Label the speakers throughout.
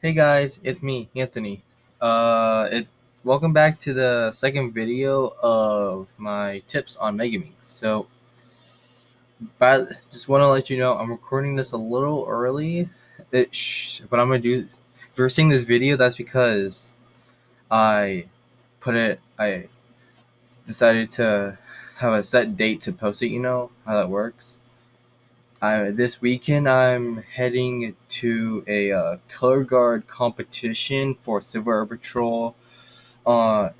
Speaker 1: Hey guys, it's me, Anthony. Welcome back to the second video of my tips on Megaminx. But just want to let you know I'm recording this a little early. But I'm gonna do. If you're seeing this video, that's because I I decided to have a set date to post it. You know how that works. This weekend, I'm heading to a color guard competition for Civil Air Patrol. Uh,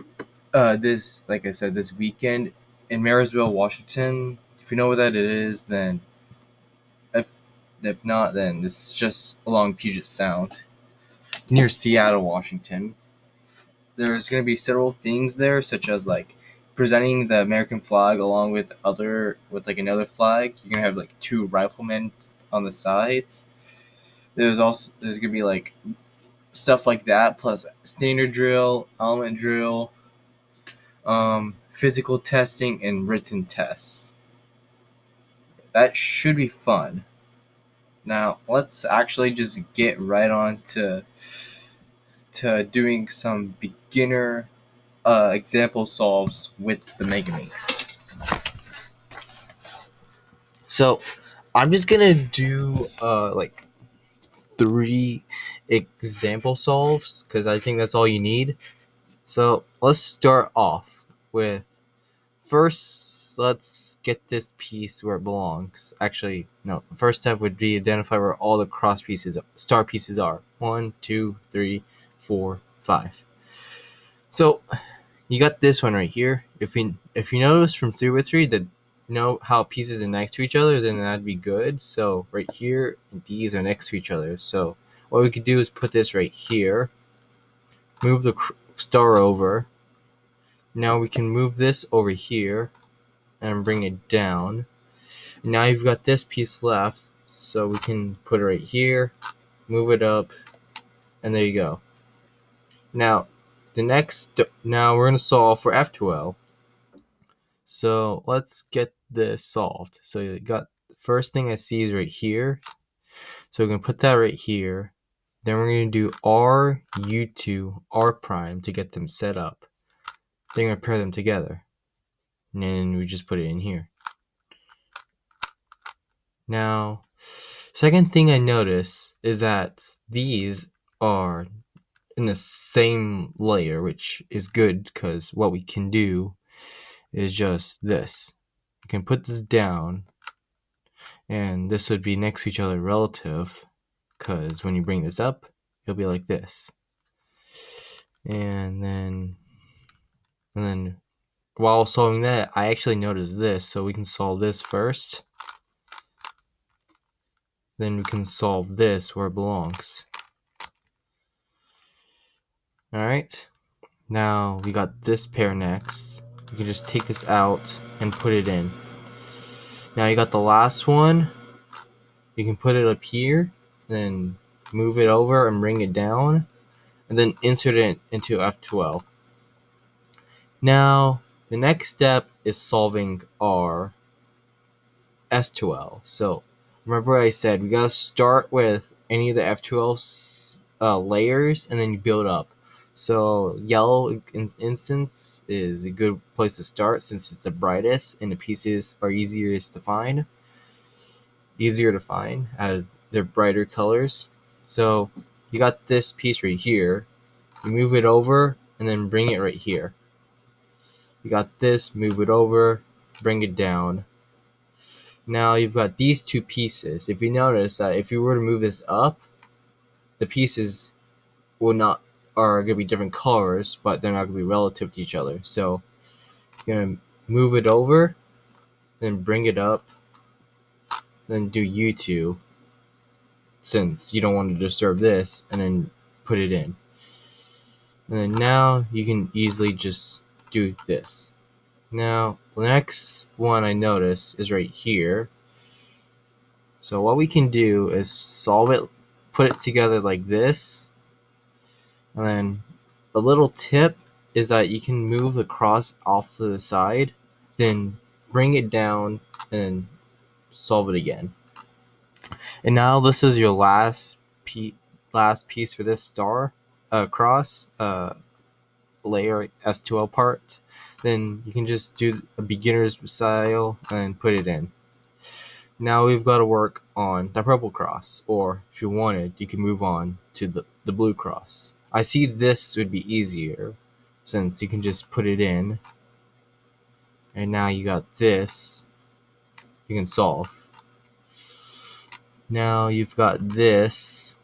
Speaker 1: like I said, this weekend in Marysville, Washington. If you know what that is, then if if not, then it's just along Puget Sound near Seattle, Washington. There's going to be several things there, such as like presenting the American flag along with another flag. You're gonna have like two riflemen on the sides. There's gonna be like stuff like that, plus standard drill, element drill, physical testing, and written tests. That should be fun. Now let's actually just get right on to doing some beginner example solves with the Megaminx. So I'm just gonna do like 3 example solves because I think that's all you need. So let's start off with first. Let's get this piece where it belongs. Actually, no. The first step would be identify where all the cross pieces, star pieces are. 1, 2, 3, 4, 5. So you got this one right here. If you notice from 3 with 3 that know how pieces are next to each other, then that'd be good. So right here, these are next to each other. So what we could do is put this right here, move the star over. Now we can move this over here and bring it down. Now you've got this piece left, so we can put it right here, move it up, and there you go. Now now we're going to solve for F2L. So let's get this solved. So you got the first thing I see is right here. So we're going to put that right here. Then we're going to do R, U2, R prime to get them set up. Then we're going to pair them together. And then we just put it in here. Now, second thing I notice is that these are in the same layer, which is good because what we can do is just this. We can put this down, and this would be next to each other relative, because when you bring this up, it'll be like this. And then while solving that, I actually noticed this, so we can solve this first. Then we can solve this where it belongs. Alright, now we got this pair next. We can just take this out and put it in. Now you got the last one. You can put it up here, then move it over and bring it down, and then insert it into F12. Now, the next step is solving our S2L. So, remember I said we gotta start with any of the F2L layers, and then you build up. So, yellow instance is a good place to start since it's the brightest and the pieces are easier to find as they're brighter colors. So you got this piece right here. You move it over and then bring it right here. You got this, move it over, bring it down. Now you've got these two pieces. If you notice that if you were to move this up, the pieces are going to be different colors, but they're not going to be relative to each other. So you're going to move it over, then bring it up, then do U2, since you don't want to disturb this, and then put it in. And then now you can easily just do this. Now, the next one I notice is right here. So what we can do is solve it, put it together like this. And then a little tip is that you can move the cross off to the side, then bring it down and solve it again. And now this is your last last piece for this star cross layer S2L part, then you can just do a beginner's style and put it in. Now we've got to work on the purple cross, or if you wanted, you can move on to the blue cross. I see this would be easier since you can just put it in, and now you got this you can solve. Now you've got this,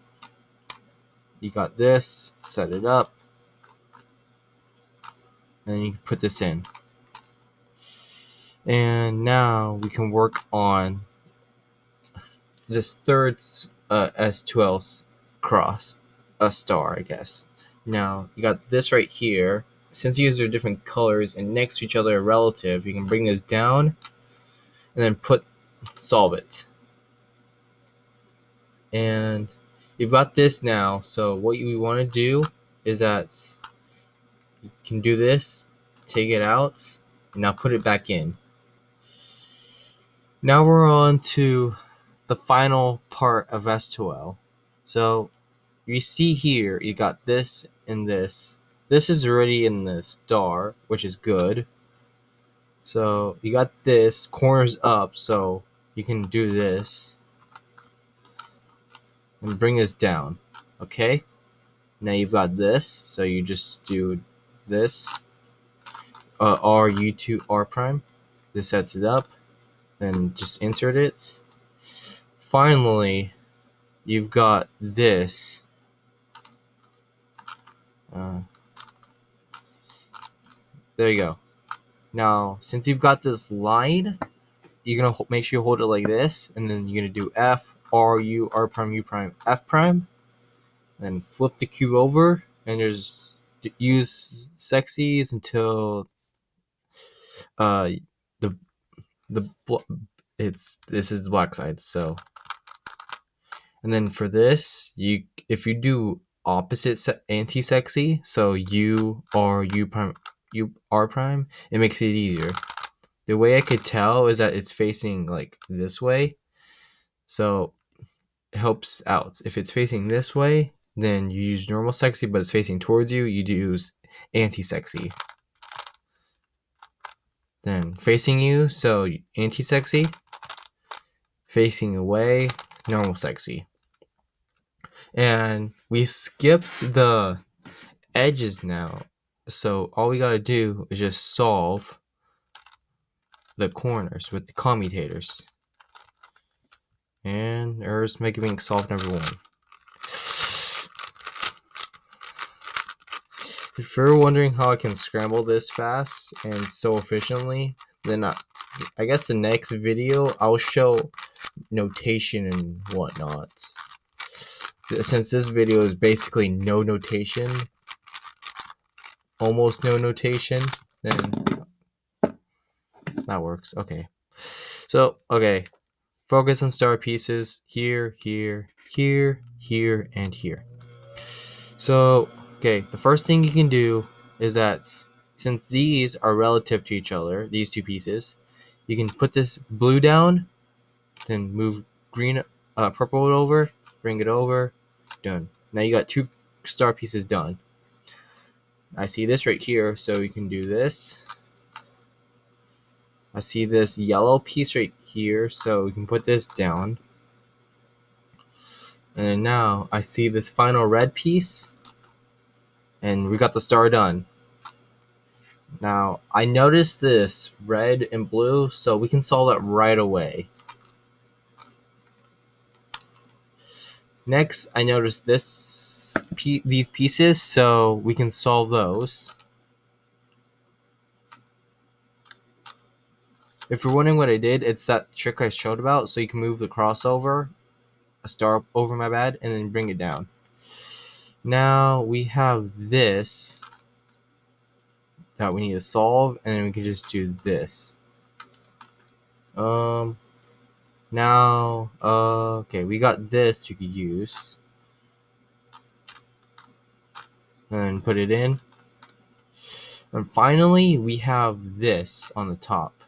Speaker 1: set it up, and then you can put this in. And now we can work on this third S2L cross, a star, I guess. Now, you got this right here. Since these are different colors and next to each other are relative, you can bring this down and then solve it. And you've got this now, so what you want to do is that you can do this, take it out, and now put it back in. Now we're on to the final part of S2L. So you see here, you got this and this. This is already in the star, which is good. So you got this, corners up, so you can do this. And bring this down, okay? Now you've got this, so you just do this. RU2 R prime. This sets it up. Then just insert it. Finally, you've got this. There you go. Now, since you've got this line, you're going to make sure you hold it like this, and then you're going to do F, R, U, R prime, U prime, F prime, then flip the cube over, and there's use sexies until the this is the black side. So, and then for this, if you do opposite anti-sexy, so U, R, U prime, U, R prime, it makes it easier. The way I could tell is that it's facing like this way, so it helps out. If it's facing this way, then you use normal sexy, but it's facing towards you, you use anti-sexy. Then facing you, so anti-sexy. Facing away, normal sexy. And we've skipped the edges now, so all we gotta do is just solve the corners with the commutators. And there's Megaminx solve number 1. If you're wondering how I can scramble this fast and so efficiently, then I guess the next video I'll show notation and whatnot. Since this video is basically no notation, almost no notation, then that works. Okay. So, okay. Focus on star pieces here, here, here, here, and here. So, okay, the first thing you can do is that since these are relative to each other, these two pieces, you can put this blue down, then move purple over, bring it over, done. Now you got 2 star pieces done. I see this right here, so you can do this. I see this yellow piece right here, so we can put this down. And now I see this final red piece, and we got the star done. Now I noticed this red and blue, so we can solve that right away. Next, I noticed these pieces, so we can solve those. If you're wondering what I did, it's that trick I showed about, so you can move the crossover, a star over my bad, and then bring it down. Now we have this that we need to solve, and then we can just do this. Okay, we got this you could use. And put it in. And finally, we have this on the top.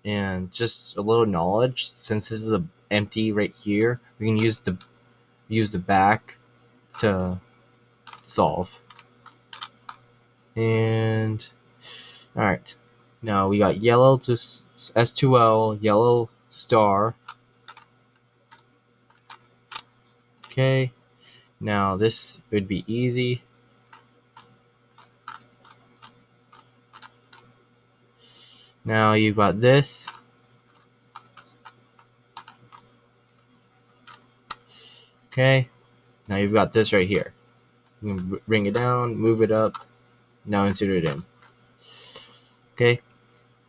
Speaker 1: And just a little knowledge, since this is empty right here, we can use the back to solve. And all right, now we got yellow to S2L, yellow star. Okay, now this would be easy. Now you've got this. Okay, now you've got this right here. You can bring it down, move it up. Now insert it in. Okay,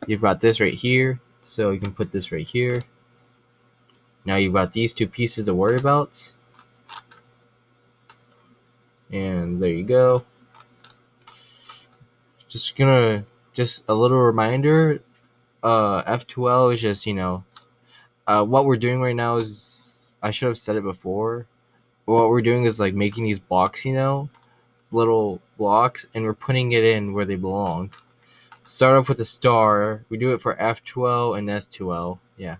Speaker 1: you've got this right here, so you can put this right here. Now you've got these two pieces to worry about. And there you go. Just a little reminder, F2L is just, what we're doing right now is, I should have said it before, what we're doing is like making these blocks, little blocks, and we're putting it in where they belong. Start off with a star. We do it for F2L and S2L. Yeah.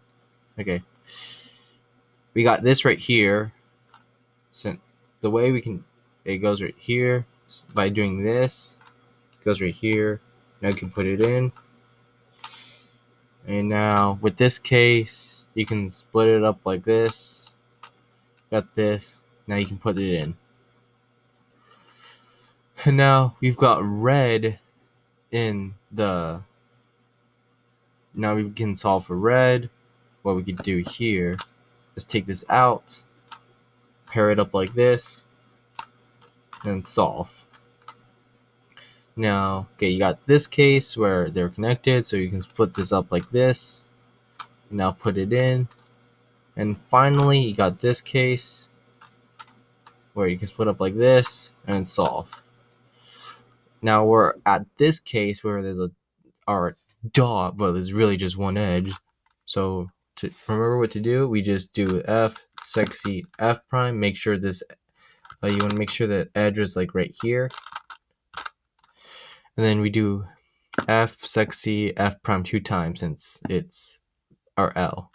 Speaker 1: Okay. We got this right here. So the way it goes right here by doing this. It goes right here. Now you can put it in. And now with this case, you can split it up like this. Got this. Now you can put it in. And now we've got red in the. Now we can solve for red. What we could do here is take this out, pair it up like this, and solve. Now, okay, you got this case where they're connected, so you can split this up like this. Now put it in. And finally, you got this case where you can split up like this and solve. Now we're at this case where there's our dot, but there's really just one edge. So to remember what to do, we just do F sexy F prime. Make sure this you want to make sure that edge is like right here, and then we do F sexy F prime 2 times since it's our L.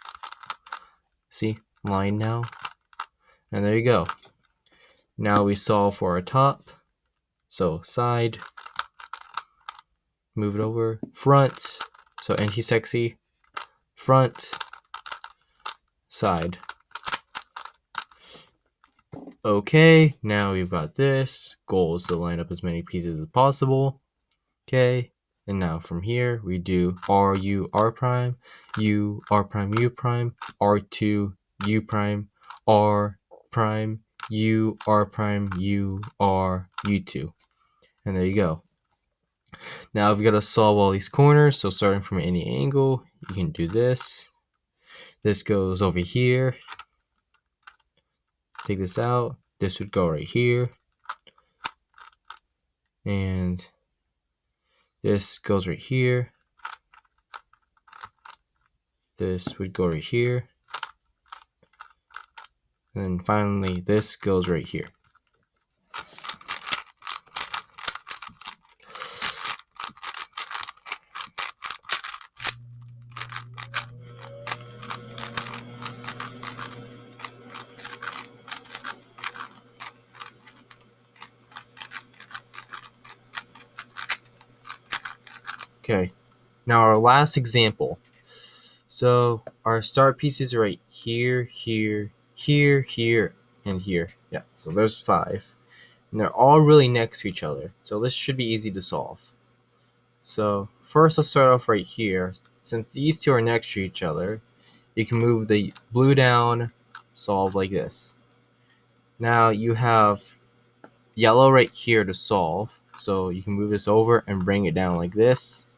Speaker 1: See, line now, and there you go. Now we solve for our top. So side, move it over, front. So anti-sexy, front, side. Okay, now we've got this. Goal is to line up as many pieces as possible. Okay, and now from here we do R, U, R prime, U, R prime, U prime, R2, U prime, R prime, U, R prime, U, R, U2. And there you go. Now we've got to solve all these corners. So starting from any angle, you can do this. This goes over here. Take this out. This would go right here. And this goes right here. This would go right here. And then finally, this goes right here. Okay, now our last example. So our start pieces are right here, here, here, here, and here. Yeah, so there's 5. And they're all really next to each other. So this should be easy to solve. So first let's start off right here. Since these two are next to each other, you can move the blue down, solve like this. Now you have yellow right here to solve. So you can move this over and bring it down like this.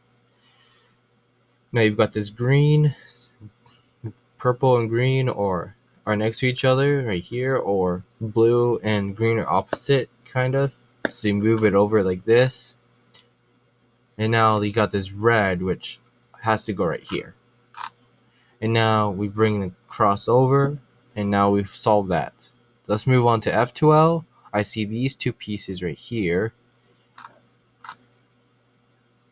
Speaker 1: Now you've got this green, purple and green are next to each other right here, or blue and green are opposite, kind of. So you move it over like this. And now you got this red, which has to go right here. And now we bring the cross over, and now we've solved that. Let's move on to F2L. I see these two pieces right here.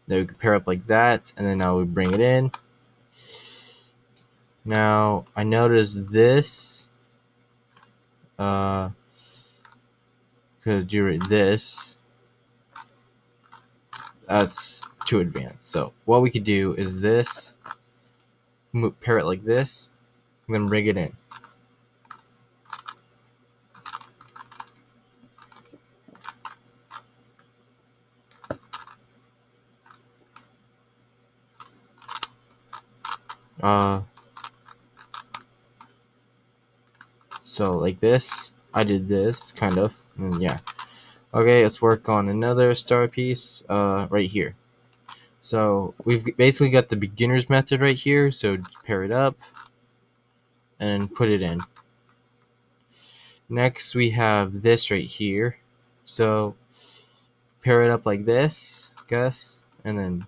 Speaker 1: Then we can pair up like that, and then now we bring it in. Now I notice this. gonna do this. That's too advanced. So what we could do is this, pair it like this, and then bring it in. So like this, I did this kind of, and yeah. Okay, let's work on another star piece right here. So we've basically got the beginner's method right here. So pair it up and put it in. Next we have this right here. So pair it up like this, guess, and then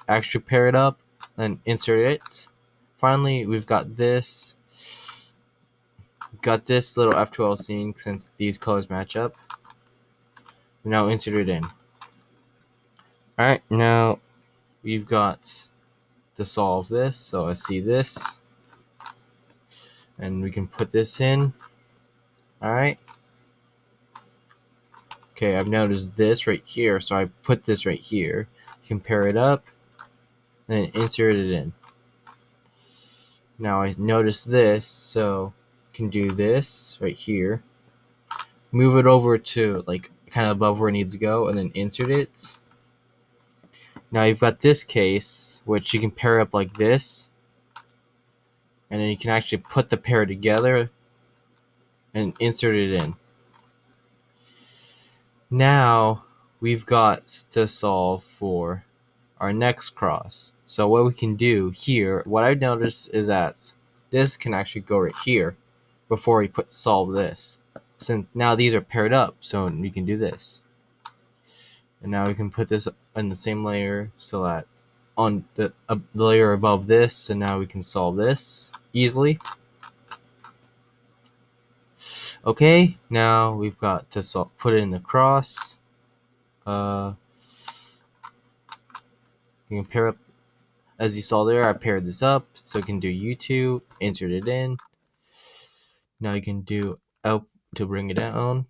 Speaker 1: actually pair it up and insert it. Finally, we've got this. Got this little F12 scene since these colors match up. Now insert it in. Alright, now we've got to solve this. So I see this. And we can put this in. Alright. Okay, I've noticed this right here. So I put this right here. You can pair it up. And insert it in. Now I notice this. So I can do this right here. Move it over to like kind of above where it needs to go. And then insert it. Now you've got this case, which you can pair up like this. And then you can actually put the pair together and insert it in. Now we've got to solve for our next cross. So what we can do here, what I've noticed is that this can actually go right here before we solve this. Since now these are paired up, so we can do this. And now we can put this in the same layer so that on the layer above this, so now we can solve this easily. Okay, now we've got to put it in the cross. You can pair up, as you saw there, I paired this up, so you can do U2, insert it in. Now you can do L to bring it down,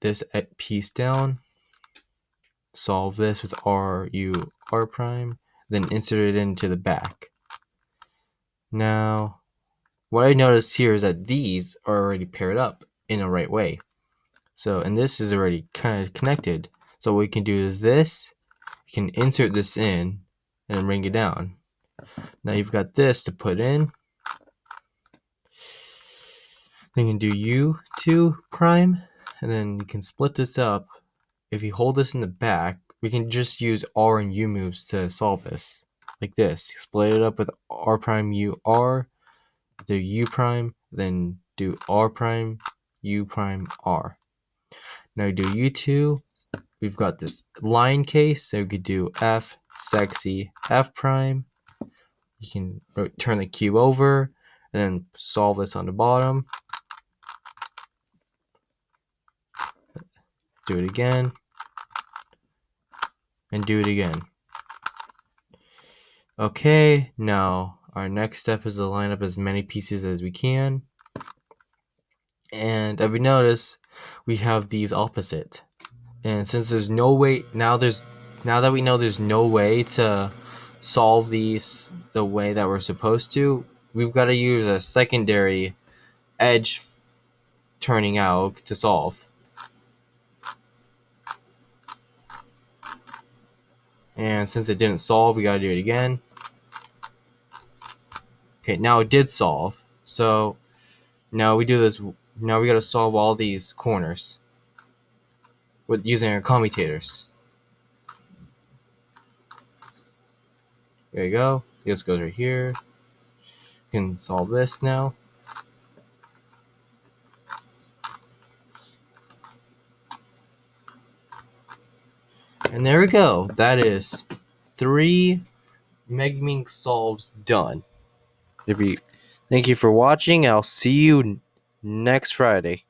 Speaker 1: this piece down, solve this with R prime, then insert it into the back. Now, what I noticed here is that these are already paired up in the right way. So, and this is already kind of connected. So what we can do is this, you can insert this in and bring it down. Now you've got this to put in. Then you can do U2 prime, and then you can split this up. If you hold this in the back, we can just use R and U moves to solve this. Like this, split it up with R prime U R, do U prime, then do R prime, U prime R. Now we do U2, we've got this line case, so we could do F, sexy, F prime. You can turn the cube over, and then solve this on the bottom. Do it again, and do it again. Okay, now our next step is to line up as many pieces as we can. And if we notice, we have these opposite. And since there's no way, now that we know there's no way to solve these the way that we're supposed to, we've got to use a secondary edge turning out to solve. And since it didn't solve, we got to do it again. Okay, now it did solve. So now we do this. Now we got to solve all these corners with using our commutators. There you go. This goes right here. You can solve this now. And there we go. That is 3 Megaminx solves done. Thank you for watching. I'll see you next Friday.